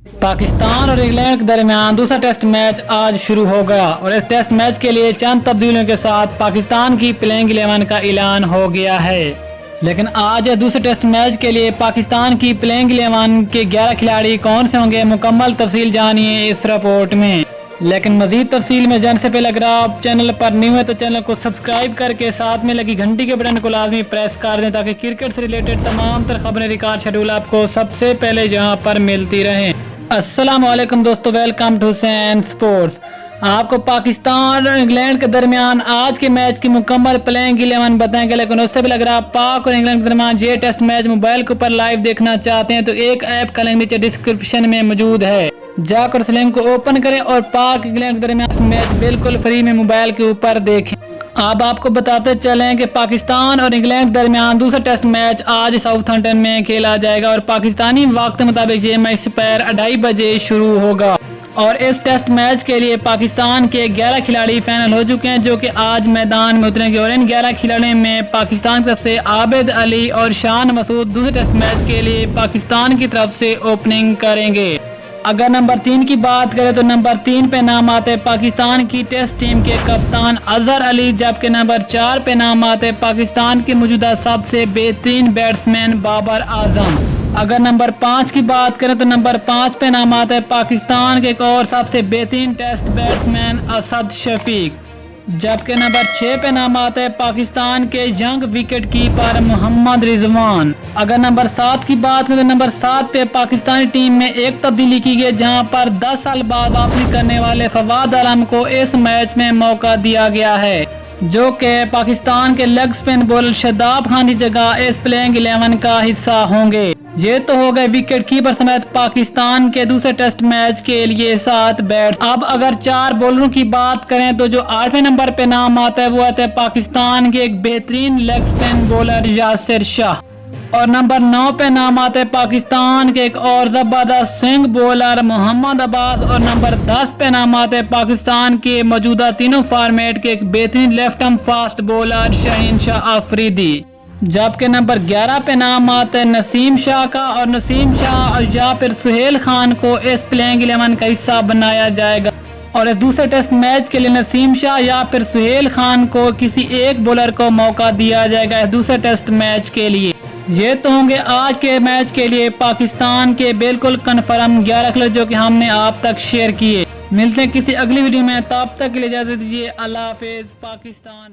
पाकिस्तान और इंग्लैंड के दरमियान दूसरा टेस्ट मैच आज शुरू होगा और इस टेस्ट मैच के लिए चंद तब्दीलियों के साथ पाकिस्तान की प्लेइंग 11 का ऐलान हो गया है। लेकिन आज दूसरे टेस्ट मैच के लिए पाकिस्तान की प्लेइंग 11 के 11 खिलाड़ी कौन से होंगे, मुकम्मल तफसील जानिए इस रिपोर्ट में। लेकिन मजीद तफसील में जाने से पहले अगर आप चैनल पर न्यू है तो चैनल को सब्सक्राइब करके साथ में लगी घंटी के बटन को लाजमी प्रेस कर दें ताकि क्रिकेट से रिलेटेड तमाम तर खबरें, रिकॉर्ड, शेड्यूल आपको सबसे पहले यहाँ पर मिलती रहें। अस्सलाम वालेकुम दोस्तों, वेलकम टू हुसैन स्पोर्ट्स। आपको पाकिस्तान और इंग्लैंड के दरमियान आज के मैच की मुकम्मल प्लेइंग 11 बताएंगे। लेकिन उससे पहले अगर आप पाक और इंग्लैंड के दरमियान ये टेस्ट मैच मोबाइल के ऊपर लाइव देखना चाहते हैं तो एक ऐप का लिंक नीचे डिस्क्रिप्शन में मौजूद है, जाकर उस लिंक को ओपन करें और पाक इंग्लैंड के दरमियान मैच बिल्कुल फ्री में मोबाइल के ऊपर देखें। अब आपको बताते चलें कि पाकिस्तान और इंग्लैंड के दरमियान दूसरा टेस्ट मैच आज साउथहैम्पटन में खेला जाएगा और पाकिस्तानी वक्त के मुताबिक ये मैच दोपहर 2:30 बजे शुरू होगा। और इस टेस्ट मैच के लिए पाकिस्तान के 11 खिलाड़ी फाइनल हो चुके हैं जो कि आज मैदान में उतरेंगे और इन 11 खिलाड़ियों में पाकिस्तान की तरफ से आबिद अली और शान मसूद दूसरे टेस्ट मैच के लिए पाकिस्तान की तरफ से ओपनिंग करेंगे। अगर नंबर 3 की बात करें तो नंबर 3 पे नाम आते हैं पाकिस्तान की टेस्ट टीम के कप्तान अजहर अली, जबकि नंबर 4 पे नाम आते हैं पाकिस्तान के मौजूदा सबसे बेहतरीन बैट्समैन बाबर आजम। अगर नंबर 5 की बात करें तो नंबर 5 पे नाम आता है पाकिस्तान के एक और सबसे बेहतरीन टेस्ट बैट्समैन असद शफीक, जबकि नंबर 6 पे नाम आता है पाकिस्तान के young wicket keeper Mohammad Rizwan. अगर नंबर 7 की बात करें तो नंबर 7 पे पाकिस्तानी टीम में एक तब्दीली की गई जहां पर 10 साल बाद वापसी करने वाले फवाद आलम को इस मैच में मौका दिया गया है, जो कि पाकिस्तान के leg spin bowler Shadab Khan की जगह इस प्लेइंग 11 का हिस्सा होंगे। ये तो हो गए विकेट कीपर समेत पाकिस्तान के दूसरे टेस्ट मैच के लिए 7 बैट्स। अब अगर 4 बॉलरों की बात करें तो जो 8वें नंबर पे नाम आता है वो आता है पाकिस्तान के एक बेहतरीन leg spin bowler Yasir Shah और नंबर 9 पे नाम आता है पाकिस्तान के एक और जबरदस्त स्विंग बॉलर मोहम्मद अब्बास और नंबर 10 पे नाम आता है पाकिस्तान के मौजूदा तीनों फॉर्मेट के एक बेहतरीन left arm fast bowler Shaheen Shah Afridi, जबकि नंबर 11 पे नाम आता है नसीम शाह का और नसीम शाह या फिर सुहेल खान को इस प्लेइंग 11 का हिस्सा बनाया जाएगा। और इस दूसरे टेस्ट मैच के लिए नसीम शाह या फिर सुहेल खान को किसी एक बॉलर को मौका दिया जाएगा इस दूसरे टेस्ट मैच के लिए। ये तो होंगे आज के मैच के लिए पाकिस्तान के बिल्कुल कन्फर्म 11 खिलाड़ी जो कि हमने आप तक शेयर किए। मिलते हैं किसी अगली वीडियो में, तब तक के लिए इजाजत दीजिए। अल्लाह हाफिज। पाकिस्तान।